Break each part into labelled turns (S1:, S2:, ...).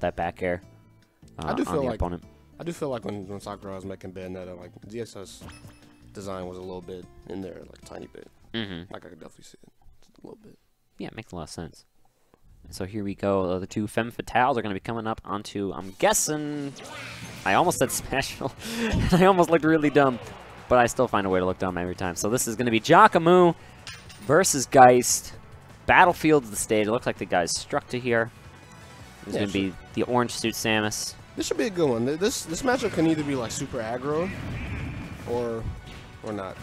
S1: that back air
S2: I do
S1: on
S2: feel
S1: the
S2: like
S1: opponent.
S2: I do feel like when Sakura was making Bayonetta, like ZSS design was a little bit in there, like a tiny bit. Like I could definitely see it a little bit.
S1: Yeah, it makes a lot of sense. So here we go. The two Femme Fatales are going to be coming up onto, I'm guessing, I almost said special. I almost looked really dumb, but I still find a way to look dumb every time. So this is going to be Jakamu versus Geist. Battlefield's the stage. It looks like the guys struck to here. There's going to be the orange suit Samus.
S2: This should be a good one. This matchup can either be like super aggro, or not.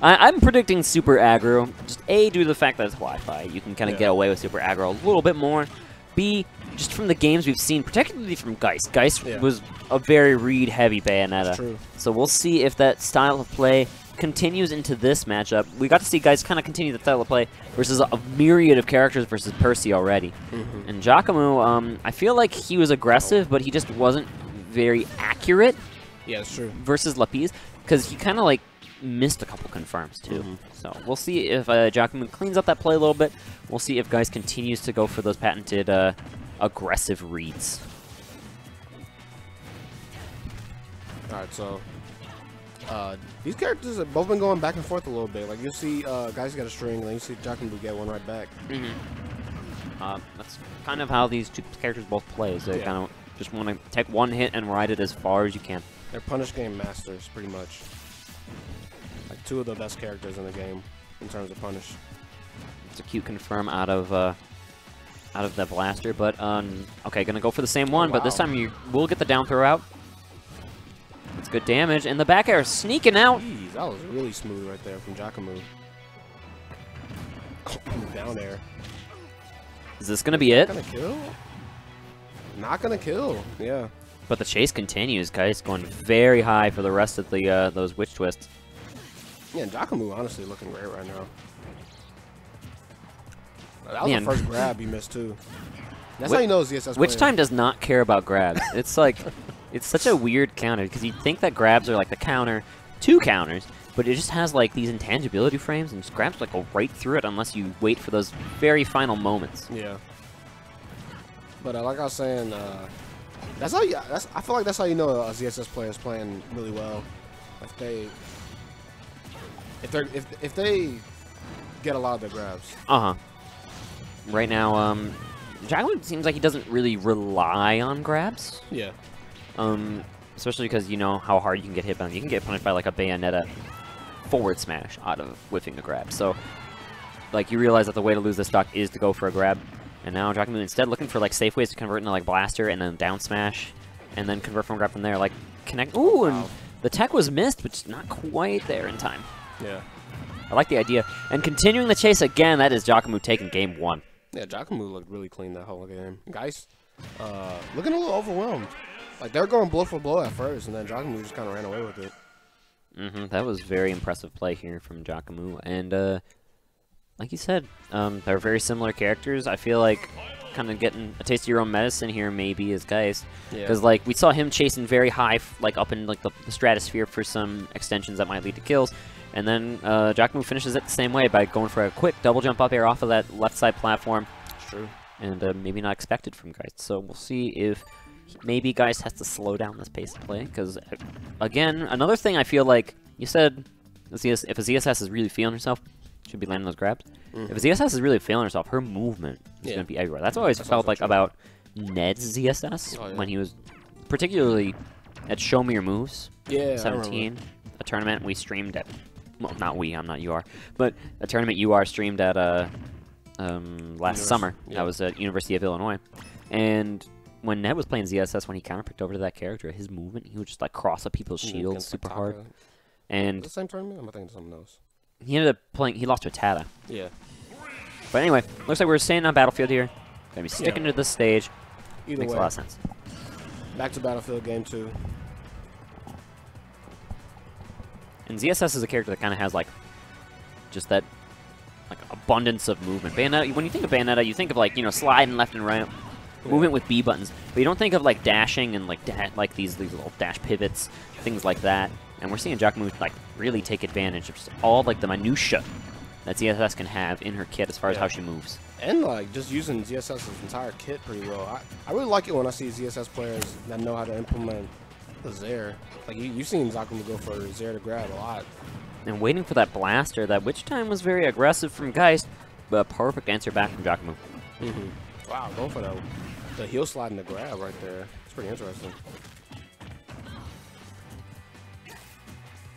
S1: I'm predicting super aggro. Just A, due to the fact that it's Wi-Fi, you can kind of get away with super aggro a little bit more. B, just from the games we've seen, particularly from Geist. Geist was a very read-heavy Bayonetta.
S2: That's true.
S1: So we'll see if that style of play continues into this matchup. We got to see Geist kind of continue the style of play versus a myriad of characters versus Percy already. And Jakamu, I feel like he was aggressive, but he just wasn't very accurate.
S2: Yeah, that's true.
S1: Versus Lapis, because he kind of like missed a couple confirms too. So we'll see if Jakamu cleans up that play a little bit. We'll see if Geist continues to go for those patented aggressive reads.
S2: Alright, so these characters have both been going back and forth a little bit. Like you see Geist get a string, and then you see Jakamu get one right back.
S1: That's kind of how these two characters both play. Is they kind of just want to take one hit and ride it as far as you can.
S2: They're punish game masters, pretty much. Like two of the best characters in the game in terms of punish.
S1: It's a cute confirm out of the blaster, but okay, gonna go for the same one, but this time you will get the down throw out. It's good damage, and the back air sneaking out.
S2: Jeez, that was really smooth right there from Jakamu. Down air.
S1: Is this gonna be it?
S2: Not gonna kill? Not gonna kill. Yeah.
S1: But the chase continues. Guys going very high for the rest of the those witch twists.
S2: Yeah, and Jakamu honestly looking great right now. That was the first grab he missed too. That's how you know ZSS.
S1: Witch time does not care about grabs. It's like, it's such a weird counter because you think that grabs are like the counter to counters, but it just has like these intangibility frames and just grabs like go right through it unless you wait for those very final moments.
S2: Yeah. But like I was saying, that's how you. I feel like that's how you know a ZSS player is playing really well. If they get a lot of their grabs.
S1: Right now, Jakamu seems like he doesn't really rely on grabs.
S2: Yeah.
S1: Especially because you know how hard you can get hit by them. You can get punished by like a Bayonetta forward smash out of whiffing a grab. So, like, you realize that the way to lose this stock is to go for a grab. And now Jakamu instead looking for like safe ways to convert into like blaster and then down smash, and then convert from grab from there. Like connect. Ooh, and the tech was missed, but just not quite there in time.
S2: Yeah.
S1: I like the idea. And continuing the chase again. That is Jakamu taking game one.
S2: Yeah, Jakamu looked really clean that whole game. Geist, looking a little overwhelmed. Like they were going blow for blow at first, and then Jakamu just kind of ran away with it.
S1: That was very impressive play here from Jakamu, and like you said, they're very similar characters. I feel like kind of getting a taste of your own medicine here maybe is Geist, because like we saw him chasing very high, like up in like the stratosphere for some extensions that might lead to kills, and then Jakamu finishes it the same way by going for a quick double jump up air off of that left side platform.
S2: That's true.
S1: And maybe not expected from Geist. So we'll see if maybe Geist has to slow down this pace of play, because again, another thing I feel like you said, if a ZSS is really feeling herself, should be landing those grabs. If a ZSS is really feeling herself, her movement is going to be everywhere. That's what I always felt like about Ned's ZSS when he was particularly at Show Me Your Moves. 17, a tournament we streamed at. Well, not we. I'm not UR, but a tournament UR streamed at last summer. That was at University of Illinois, and when Ned was playing ZSS, when he counterpicked over to that character, his movement, he would just like cross up people's shields super hard. And
S2: the same tournament? I'm thinking of something else.
S1: He ended up playing. He lost to Tata.
S2: Yeah.
S1: But anyway, looks like we're staying on Battlefield here. Gonna be sticking to this stage.
S2: Either
S1: Makes
S2: way,
S1: a lot of sense.
S2: Back to Battlefield game 2.
S1: And ZSS is a character that kind of has like just that like abundance of movement. Bayonetta. When you think of Bayonetta, you think of like sliding left and right. Movement with B buttons, but you don't think of like dashing and like these little dash pivots, things like that. And we're seeing Jakamu like really take advantage of just all like the minutia that ZSS can have in her kit as far as how she moves.
S2: And like just using ZSS's entire kit pretty well. I really like it when I see ZSS players that know how to implement the Zair. Like you've seen Jakamu go for Zair to grab a lot.
S1: And waiting for that blaster, that witch time was very aggressive from Geist, but perfect answer back from Jakamu.
S2: Wow, going for the heel slide and the grab right there. It's pretty interesting.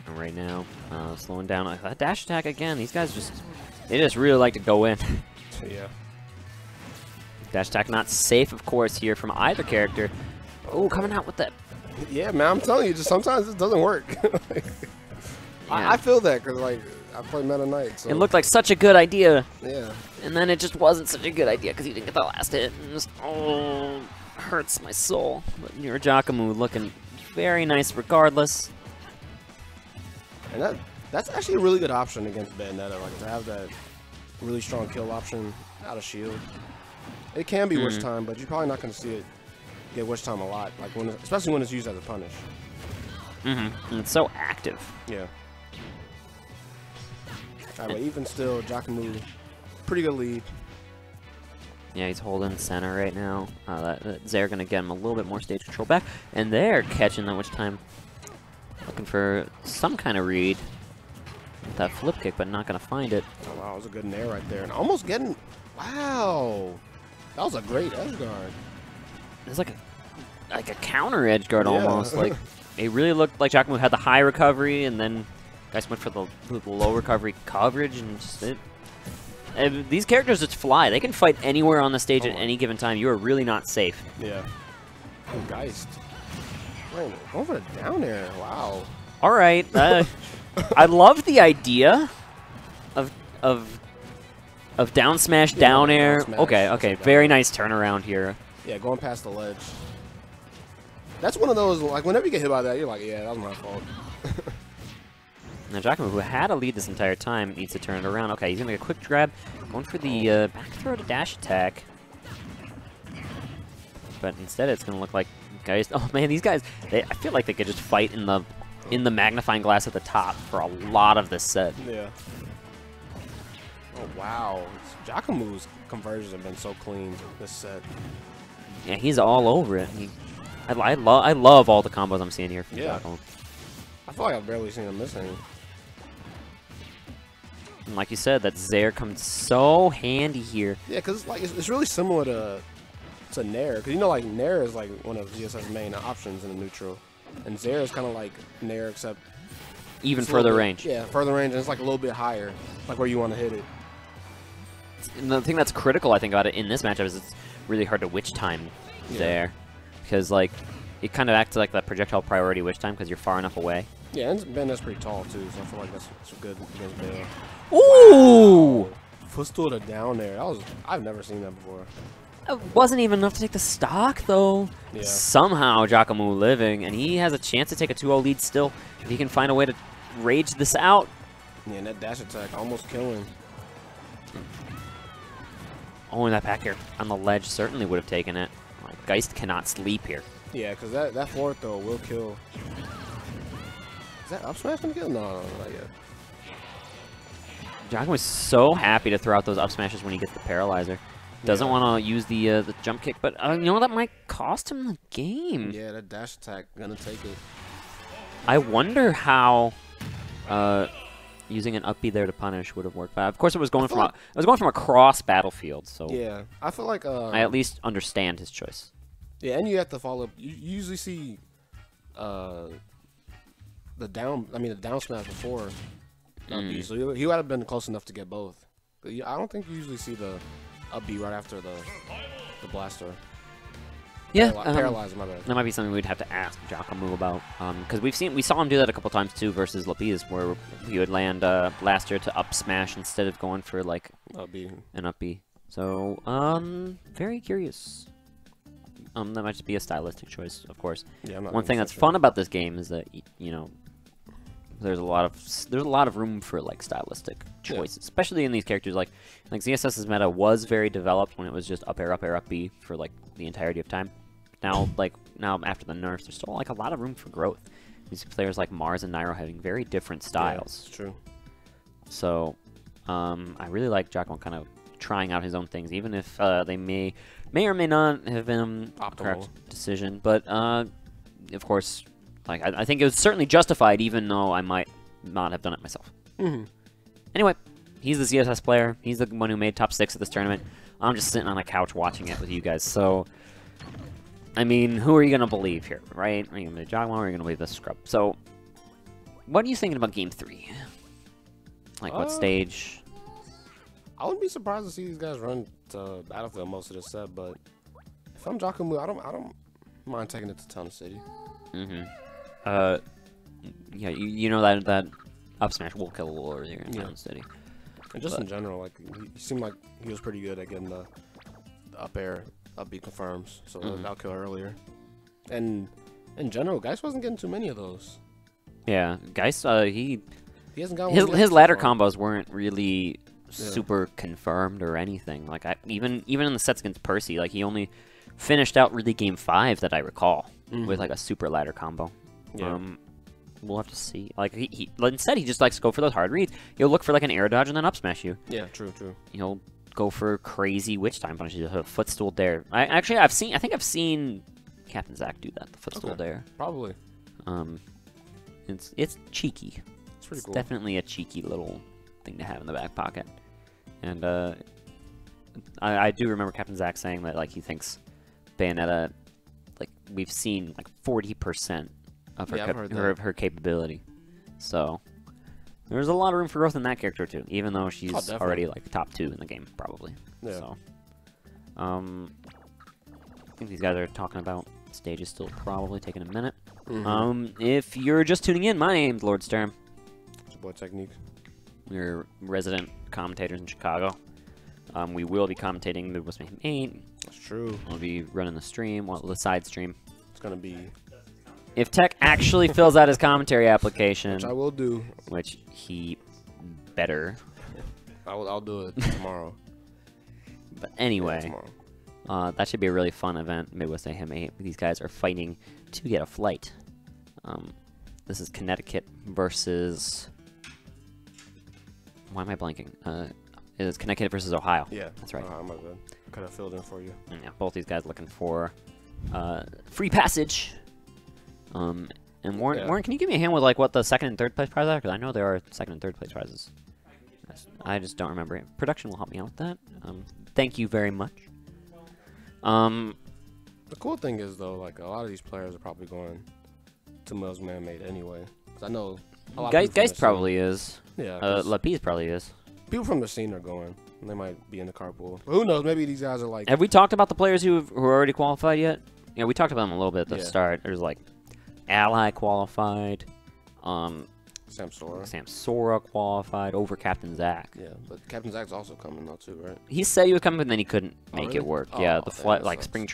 S1: And right now, slowing down that dash attack again. These guys they just really like to go in.
S2: Yeah.
S1: Dash attack not safe, of course, here from either character. Oh, coming out with that.
S2: Yeah, man, I'm telling you, just sometimes it doesn't work. I feel that because, like, I play Meta Knight. So.
S1: It looked like such a good idea.
S2: Yeah.
S1: And then it just wasn't such a good idea because he didn't get the last hit. And just, oh, hurts my soul. But near Jakamu looking very nice regardless.
S2: And that's actually a really good option against Bayonetta, like to have that really strong kill option out of shield. It can be witch time, but you're probably not going to see it get witch time a lot, like especially when it's used as a punish.
S1: And it's so active.
S2: Yeah. All right, but even still, Jakamu, pretty good lead.
S1: Yeah, he's holding center right now. They're going to get him a little bit more stage control back, and they're catching that witch time. Looking for some kind of read with that flip kick, but not going to find it.
S2: Oh, wow, it was a good nair right there. And almost getting... Wow. That was a great edge guard.
S1: It's like a counter edge guard almost. Like it really looked like Jakamu had the high recovery, and then Geist went for the low recovery coverage, and just these characters just fly. They can fight anywhere on the stage at any given time. You are really not safe.
S2: Yeah. Oh, Geist. Wait, going for the down air. Wow.
S1: All right. I love the idea of down smash, down air.
S2: Down smash.
S1: Okay. Very nice turnaround here.
S2: Yeah, going past the ledge. That's one of those, like, whenever you get hit by that, you're like, yeah, that was my fault.
S1: Now Jakamu, who had a lead this entire time, needs to turn it around. Okay, he's going to make a quick grab. Going for the back throw to dash attack. But instead it's going to look like Geist. Oh, man, these guys, I feel like they could just fight in the magnifying glass at the top for a lot of this set.
S2: Yeah. Oh, wow. Jakamu's conversions have been so clean this set.
S1: Yeah, he's all over it. I love all the combos I'm seeing here from Jakamu.
S2: I feel like I've barely seen him miss any.
S1: And like you said, that Zair comes so handy here.
S2: Yeah, because like it's really similar to Nair. Because you know, like Nair is like one of ZSS's main options in the neutral, and Zair is kind of like Nair except
S1: even further range.
S2: Yeah, further range, and it's like a little bit higher, like where you want to hit it.
S1: And the thing that's critical, I think, about it in this matchup is it's really hard to witch time Zair, because like it kind of acts like that projectile priority witch time because you're far enough away.
S2: Yeah, and Ben is pretty tall too, so I feel like that's good against Bale.
S1: Ooh!
S2: Wow. Footstool to down there. I've never seen that before.
S1: It wasn't even enough to take the stock, though.
S2: Yeah.
S1: Somehow, Jakamu living, and he has a chance to take a 2-0 lead still if he can find a way to rage this out.
S2: Yeah, and that dash attack almost killing.
S1: Oh, and that back here on the ledge certainly would have taken it. Like, Geist cannot sleep here.
S2: Yeah, because that forward throw will kill. Is that up smash gonna kill? No, not yet.
S1: Jakamu is so happy to throw out those up smashes when he gets the paralyzer. Doesn't want to use the jump kick, but you know that might cost him the game.
S2: Yeah, that dash attack gonna take it.
S1: I wonder how using an up B there to punish would have worked. But of course, it was going from across battlefield. So
S2: yeah, I feel like
S1: I at least understand his choice.
S2: Yeah, and you have to follow up. You usually see the down smash before up B, so he would have been close enough to get both. But I don't think you usually see the up B right after the blaster.
S1: Yeah,
S2: paralyze, my bad.
S1: That might be something we'd have to ask Jakamu about, because we saw him do that a couple times too versus Lapis, where he would land blaster to up smash instead of going for like an up B. So very curious. That might just be a stylistic choice, of course. Yeah, one thing that's fun about this game is that there's a lot of room for like stylistic choices, especially in these characters. Like ZSS's meta was very developed when it was just up air, up B for like the entirety of time. Now after the nerfs, there's still like a lot of room for growth. These players like Mars and Nairo having very different styles.
S2: Yeah, it's true.
S1: So I really like Jakamu kind of trying out his own things, even if they may or may not have been
S2: optimal
S1: correct decision. But of course, like I think it was certainly justified, even though I might not have done it myself. Anyway, he's the ZSS player. He's the one who made top 6 at this tournament. I'm just sitting on a couch watching it with you guys. So, I mean, who are you gonna believe here, right? Are you gonna believe Jakamu, or are you gonna believe this scrub? So, what are you thinking about Game 3? Like, what stage?
S2: I wouldn't be surprised to see these guys run to Battlefield most of the set, but if I'm Jakamu, I don't mind taking it to Town City.
S1: Yeah, you know that up smash will kill a little earlier in Town City.
S2: And just in general, like he seemed like he was pretty good at getting the up air, up B confirms, so that'll kill earlier. And in general, Geist wasn't getting too many of those.
S1: Yeah, Geist, he
S2: hasn't got
S1: his ladder combos weren't really super confirmed or anything. Like even in the sets against Percy, like he only finished out really Game 5 that I recall with like a super ladder combo.
S2: Yeah.
S1: We'll have to see. Like instead he just likes to go for those hard reads. He'll look for like an air dodge and then up smash you.
S2: Yeah, true.
S1: He'll go for crazy witch time punishes. A footstool dare. I think I've seen Captain Zach do that. The footstool dare.
S2: Probably.
S1: It's cheeky.
S2: It's pretty cool.
S1: Definitely a cheeky little thing to have in the back pocket. And I do remember Captain Zach saying that like he thinks Bayonetta, like we've seen like 40% of her capability. So there's a lot of room for growth in that character too, even though she's already like top 2 in the game probably.
S2: Yeah.
S1: So I think these guys are talking about stages still probably taking a minute. If you're just tuning in, my name's Lord Sturm.
S2: It's your boy Technique.
S1: We're resident commentators in Chicago. We will be commentating Midwest Mayhem 8.
S2: That's true.
S1: We'll be running the stream, the side stream.
S2: It's gonna be.
S1: If Tech actually fills out his commentary application,
S2: Which I will do.
S1: Which he better.
S2: I'll do it tomorrow.
S1: But anyway,
S2: tomorrow.
S1: That should be a really fun event. Midwest Mayhem 8. These guys are fighting to get a flight. This is Connecticut versus. Why am I blanking? It's Connecticut versus Ohio.
S2: Yeah,
S1: that's right.
S2: I'm good. I could have filled in for you.
S1: Yeah, both these guys looking for free passage. And Warren, can you give me a hand with like what the 2nd and 3rd place prizes are? Because I know there are 2nd and 3rd place prizes. I just don't remember. Production will help me out with that. Thank you very much.
S2: The cool thing is though, like a lot of these players are probably going to Mills Man-Made anyway. Because I know a lot of
S1: Geist probably is.
S2: Yeah.
S1: Lapis probably is.
S2: People from the scene are going. And they might be in the carpool. But who knows? Maybe these guys are like.
S1: Have we talked about the players who are already qualified yet? Yeah, we talked about them a little bit at the start. There's like Ally qualified. Samsora qualified over Captain Zach.
S2: Yeah, but Captain Zach's also coming though too, right?
S1: He said he was coming, but then he couldn't make it work.
S2: Oh,
S1: yeah, the flight, like spring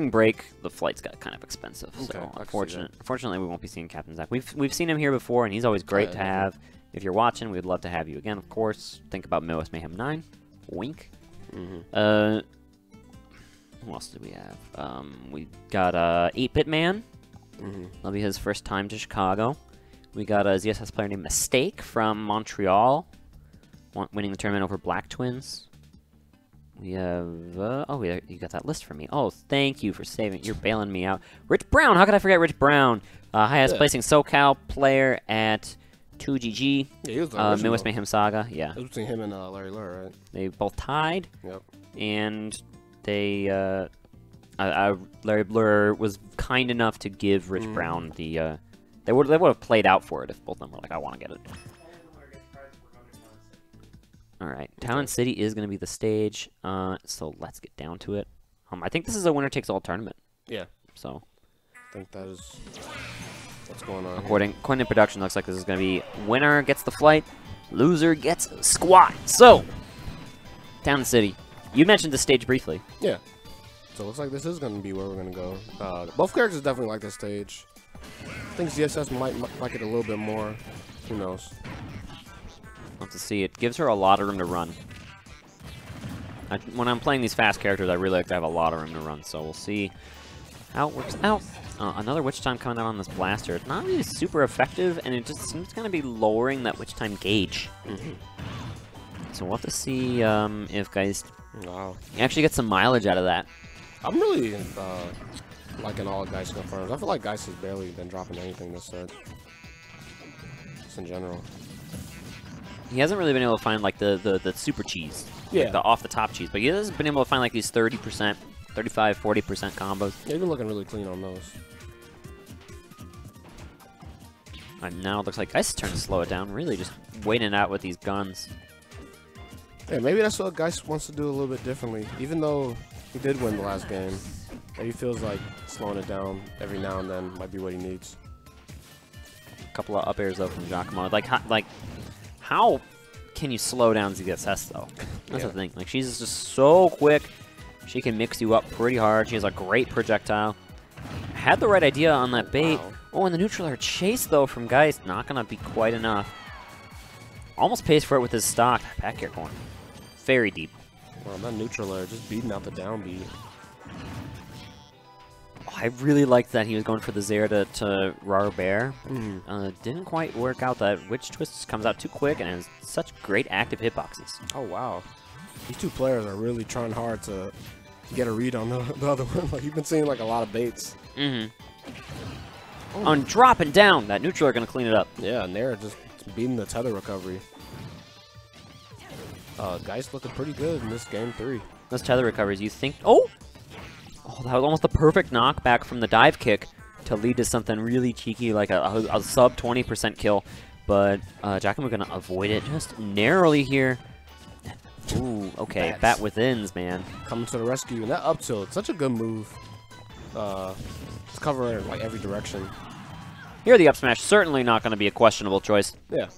S1: break, the flights got kind of expensive.
S2: Okay,
S1: so
S2: unfortunately,
S1: we won't be seeing Captain Zach. We've seen him here before, and he's always great to have. If you're watching, we'd love to have you again, of course. Think about Midwest Mayhem 9. Wink. Who else do we have? We got 8-Bit Man. That'll be his first time to Chicago. We got a ZSS player named Mistake from Montreal, winning the tournament over Black Twins. We have, you got that list for me. Oh, thank you for saving. You're bailing me out. Rich Brown, how could I forget Rich Brown? Highest placing SoCal player at 2GG.
S2: Yeah, he was the
S1: Midwest Mayhem Saga. Yeah.
S2: It was between him and Larry Lure, right?
S1: They both tied.
S2: Yep.
S1: And they, Larry Blur was kind enough to give Rich Brown the, they would have played out for it if both of them were like, I want to get it. Alright, Town and City is going to be the stage, so let's get down to it. I think this is a winner-takes-all tournament.
S2: Yeah.
S1: So.
S2: I think that is what's going on.
S1: According to production, looks like this is going to be winner gets the flight, loser gets a squat. So, Town and City. You mentioned the stage briefly.
S2: Yeah. So it looks like this is going to be where we're going to go. Both characters definitely like this stage. I think ZSS might like it a little bit more. Who knows?
S1: We'll have to see. It gives her a lot of room to run. When I'm playing these fast characters, I really like to have a lot of room to run. So we'll see how it works out. Another Witch Time coming out on this blaster. It's not really super effective, and it just seems to kind of be lowering that Witch Time gauge. So we'll have to see if Geist
S2: Wow.
S1: actually get some mileage out of that.
S2: I'm really liking all Geist confirms. I feel like Geist has barely been dropping anything this set. Just in general.
S1: He hasn't really been able to find like the super cheese.
S2: Yeah.
S1: Like the off the top cheese, but he has been able to find like these 30%, 35, 40% combos.
S2: Yeah, he's been looking really clean on those.
S1: And now it looks like Geist is trying to slow it down, really just waiting it out with these guns.
S2: Yeah, maybe that's what Geist wants to do a little bit differently. Even though he did win the last game, he feels like slowing it down every now and then might be what he needs.
S1: A couple of up airs though from Jakamu. Like how can you slow down ZSS though? That's the thing. Like she's just so quick. She can mix you up pretty hard. She has a great projectile. Had the right idea on that bait.
S2: Wow.
S1: Oh, and the neutral air chase though from Geist. Not gonna be quite enough. Almost pays for it with his stock. Back air going very deep.
S2: Wow, that neutral air just beating out the downbeat.
S1: Oh, I really liked that he was going for the Zair to Rar Bear.
S2: Mm-hmm.
S1: Didn't quite work out. That Witch Twist comes out too quick and has such great active hitboxes.
S2: Oh, wow. These two players are really trying hard to get a read on the other one. Like, you've been seeing like a lot of baits.
S1: Oh. On dropping down, that neutral are going to clean it up.
S2: Yeah, Nair just beating the tether recovery. Geist looking pretty good in this game 3.
S1: Those tether recoveries, you think... Oh, that was almost the perfect knockback from the dive kick to lead to something really cheeky, like a sub 20% kill. But Jakamu going to avoid it just narrowly here. Ooh, okay, bat withins, man.
S2: Coming to the rescue, and that up tilt, such a good move. It's covering like every direction.
S1: Here, the up smash certainly not going to be a questionable choice.
S2: Yeah,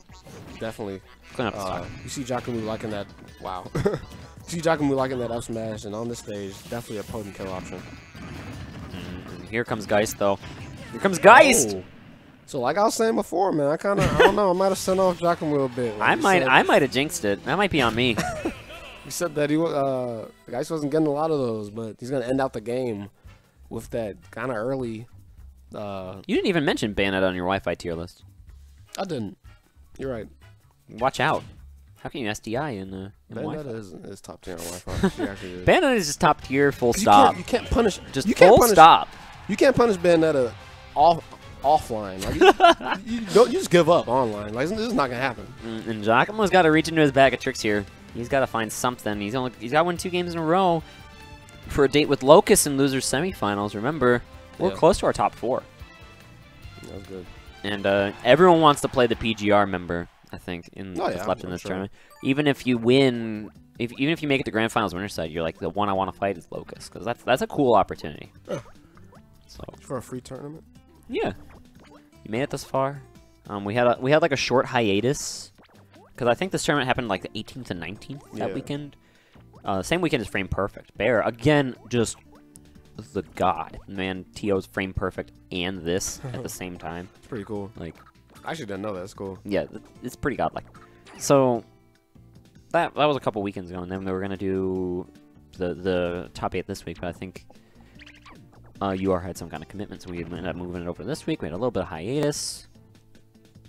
S2: definitely.
S1: Clean up the stock.
S2: You see Jakamu liking that. Wow. You see Jakamu liking that up smash, and on this stage, definitely a potent kill option.
S1: Here comes Geist, though. Here comes Geist.
S2: Oh. So, like I was saying before, man, I don't know, I might have sent off Jakamu a bit. Like
S1: I might have jinxed it. That might be on me.
S2: He said that Geist wasn't getting a lot of those, but he's gonna end out the game with that kind of early.
S1: You didn't even mention Bayonetta on your Wi-Fi tier list.
S2: I didn't. You're right.
S1: Watch out. How can you SDI in Wi-Fi?
S2: Bayonetta is top tier on Wi-Fi. She actually is.
S1: Bayonetta is just top tier, full stop.
S2: You can't punish.
S1: Just
S2: you can't
S1: full
S2: punish,
S1: stop.
S2: You can't punish Bayonetta offline. Like, you just give up online. Like, this is not gonna happen.
S1: And Jakamu's got to reach into his bag of tricks here. He's got to find something. He's got to win 2 games in a row for a date with Locust in losers semifinals. Remember, we're close to our top 4.
S2: That was good.
S1: And everyone wants to play the PGR member, I think, that's left in this tournament. Even if you win, even if you make it to Grand Finals winner side, you're like, the one I want to fight is Locust, because that's a cool opportunity. So
S2: for a free tournament.
S1: Yeah, you made it this far. We had like a short hiatus because I think this tournament happened like the 18th and 19th that weekend. Same weekend as Frame Perfect. Bear again, just the god, man. TO's Frame Perfect and this at the same time.
S2: It's pretty cool.
S1: Like,
S2: I actually didn't know that. It's cool.
S1: Yeah, it's pretty godlike. So that was a couple weekends ago, and then we were gonna do the top 8 this week, but I think UR had some kind of commitment, so we ended up moving it over this week. We had a little bit of hiatus.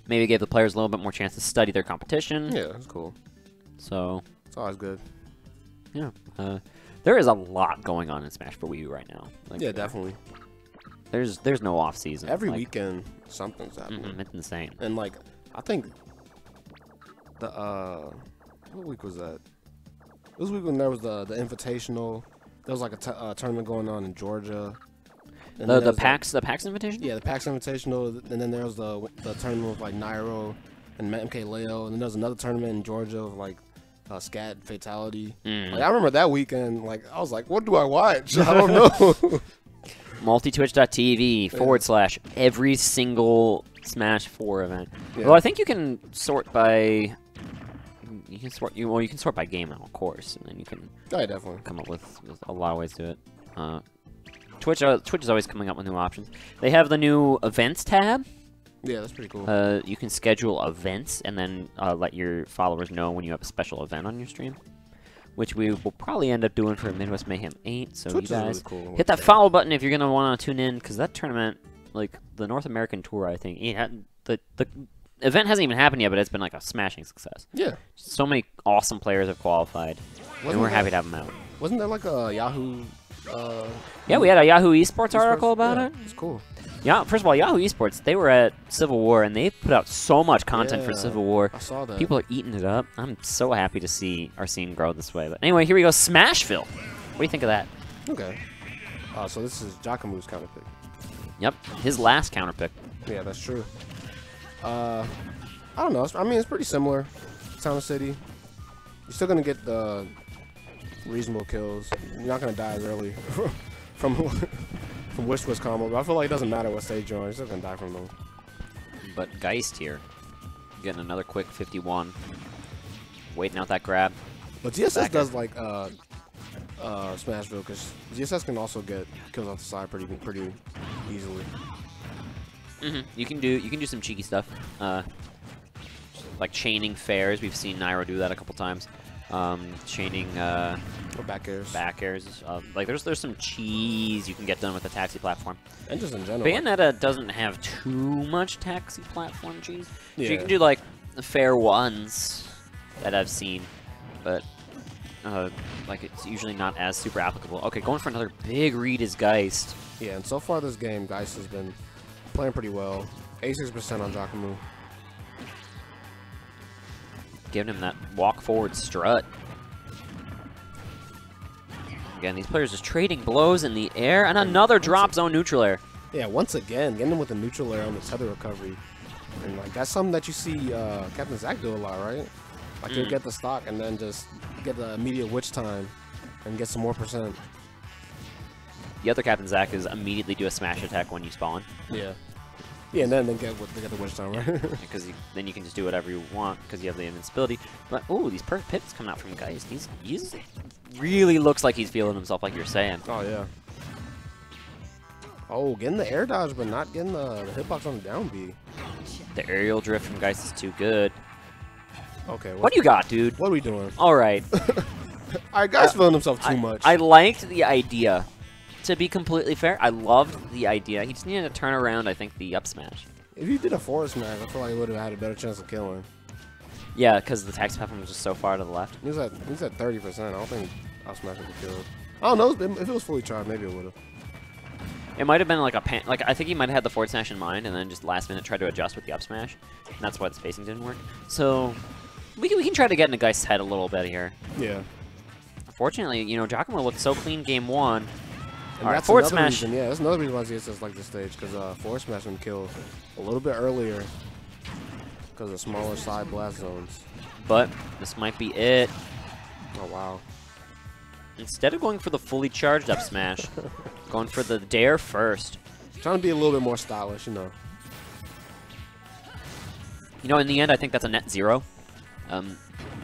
S1: Maybe gave the players a little bit more chance to study their competition.
S2: Yeah, that's cool.
S1: So
S2: it's always good.
S1: Yeah, there is a lot going on in Smash for Wii U right now. Like,
S2: yeah, definitely.
S1: There's no off season.
S2: Every weekend something's happening.
S1: It's insane.
S2: And like, I think the what week was that? It was week when there was the Invitational. There was like a tournament going on in Georgia. And
S1: the PAX Invitational?
S2: Yeah, the PAX Invitational, and then there was the tournament with like Nairo and MK Leo, and then there was another tournament in Georgia with like Scat Fatality. Like, I remember that weekend, like I was like, what do I watch? I don't know.
S1: multitwitch.tv / every single Smash 4 event. Yeah. Well, I think you can sort by you can sort by game now, of course, and then you can
S2: definitely
S1: come up with a lot of ways to it. Twitch is always coming up with new options. They have the new events tab.
S2: Yeah, that's pretty cool.
S1: You can schedule events and then let your followers know when you have a special event on your stream, which we will probably end up doing for Midwest Mayhem 8. So
S2: Twitch
S1: you guys
S2: is really cool.
S1: Hit that follow button if you're gonna want to tune in, because that tournament, like the North American tour, I think, yeah, the event hasn't even happened yet, but it's been like a smashing success.
S2: Yeah.
S1: So many awesome players have qualified, and we're happy to have them out.
S2: Wasn't there like a Yahoo?
S1: Yeah, we had a Yahoo Esports article about it.
S2: It's cool.
S1: Yeah, first of all, Yahoo Esports, they were at Civil War, and they put out so much content for Civil War.
S2: I saw that.
S1: People are eating it up. I'm so happy to see our scene grow this way. But anyway, here we go, Smashville. What do you think of that?
S2: Okay. So this is Jakamu's counter pick.
S1: Yep, his last counter pick.
S2: Yeah, that's true. I don't know. I mean, it's pretty similar. Town and City. You're still gonna get the reasonable kills. You're not gonna die as early from wish twist combo. But I feel like it doesn't matter what stage you're on. You're still gonna die from them.
S1: But Geist here, getting another quick 51, waiting out that grab.
S2: But GSS does like Smashville because GSS can also get kills off the side pretty easily.
S1: You can do some cheeky stuff, like chaining fairs. We've seen Nairo do that a couple times. Chaining
S2: or back airs.
S1: Back airs. Like there's some cheese you can get done with the taxi platform.
S2: And just in general.
S1: Bayonetta doesn't have too much taxi platform cheese.
S2: Yeah.
S1: So you can do like the fair ones that I've seen, but like it's usually not as super applicable. Okay, going for another big read is Geist.
S2: Yeah, and so far this game, Geist has been playing pretty well. 86% on Jakamu.
S1: Giving him that walk forward strut. Again, these players just trading blows in the air, and another drop zone neutral air.
S2: Yeah, once again, getting him with the neutral air on the tether recovery. And like that's something that you see Captain Zack do a lot, right? Like he'll get the stock and then just get the immediate witch time and get some more percent.
S1: The other Captain Zack is immediately do a smash attack when you spawn.
S2: Yeah. Yeah, and then they get the witch time, right?
S1: Because then you can just do whatever you want because you have the invincibility. But ooh, these perfect pips coming out from Geist. He's really looks like he's feeling himself, like you're saying.
S2: Oh yeah. Oh, getting the air dodge, but not getting the hitbox on the down B.
S1: The aerial drift from Geist is too good.
S2: Okay.
S1: What do you got, dude?
S2: What are we doing?
S1: All right.
S2: All right, Geist feeling himself too much.
S1: I liked the idea. To be completely fair, I loved the idea. He just needed to turn around, I think, the up smash.
S2: If you did a forward smash, I feel like he would have had a better chance of killing.
S1: Yeah, because the taxi platform was just so far to the left.
S2: He's at 30%. I don't think up smash would have killed. I don't know. If it was fully charged, maybe it would have.
S1: It might have been like I think he might have had the forward smash in mind, and then just last minute tried to adjust with the up smash. And that's why the spacing didn't work. So we can try to get in the Geist's head a little bit here.
S2: Yeah.
S1: Unfortunately, you know, Jakamu looked so clean game one.
S2: And
S1: All right,
S2: that's
S1: forward
S2: another
S1: smash.
S2: reason, yeah, that's another reason why ZSS like this stage, because forward smash can kill a little bit earlier because of smaller side blast zones.
S1: But this might be it.
S2: Oh, wow.
S1: Instead of going for the fully charged up smash, going for the dare first.
S2: Trying to be a little bit more stylish, you know.
S1: You know, in the end, I think that's a net 0.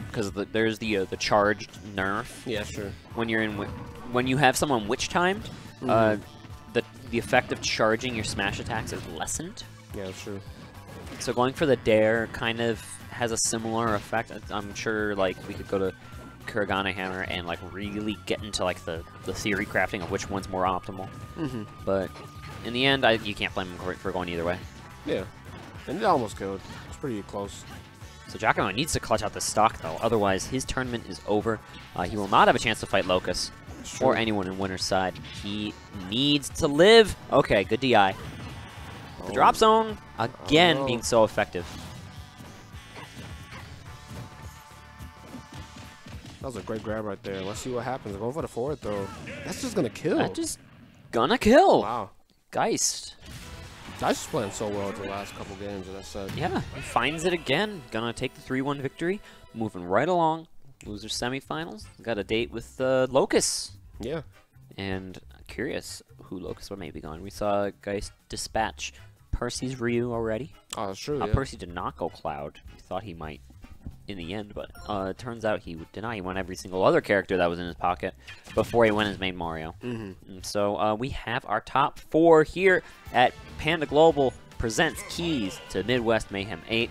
S1: Because there's the charged nerf.
S2: Yeah, sure.
S1: When you're in, when you have someone witch timed, the effect of charging your smash attacks is lessened.
S2: Yeah, that's true.
S1: So going for the dare kind of has a similar effect. I'm sure like we could go to Kuragane Hammer and like really get into like the theory crafting of which one's more optimal. But in the end, you can't blame him for going either way.
S2: Yeah, and it almost killed. It's pretty close.
S1: So Jakamu needs to clutch out the stock though, otherwise his tournament is over. He will not have a chance to fight Locust or anyone in winner's side. He needs to live. Okay, good DI. The drop zone again being so effective.
S2: That was a great grab right there. Let's see what happens. Going for the forward throw. That's just gonna kill.
S1: That's just gonna kill.
S2: Wow.
S1: Geist.
S2: Geist is playing so well the last couple games, and that's
S1: Yeah, he finds it again. Gonna take the 3-1 victory. Moving right along. Loser semifinals. Got a date with Locust.
S2: Yeah.
S1: And curious who Locust may be going. We saw Geist dispatch Percy's Ryu already.
S2: Oh, that's true. Yeah.
S1: Percy did not go Cloud. We thought he might in the end, but it turns out he did not. He won every single other character that was in his pocket before he went his main Mario. And so we have our top 4 here at Panda Global presents keys to Midwest Mayhem 8.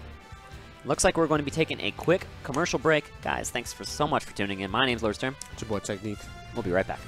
S1: Looks like we're going to be taking a quick commercial break. Guys, thanks so much for tuning in. My name's Lord Sturm.
S2: It's your boy Technique.
S1: We'll be right back.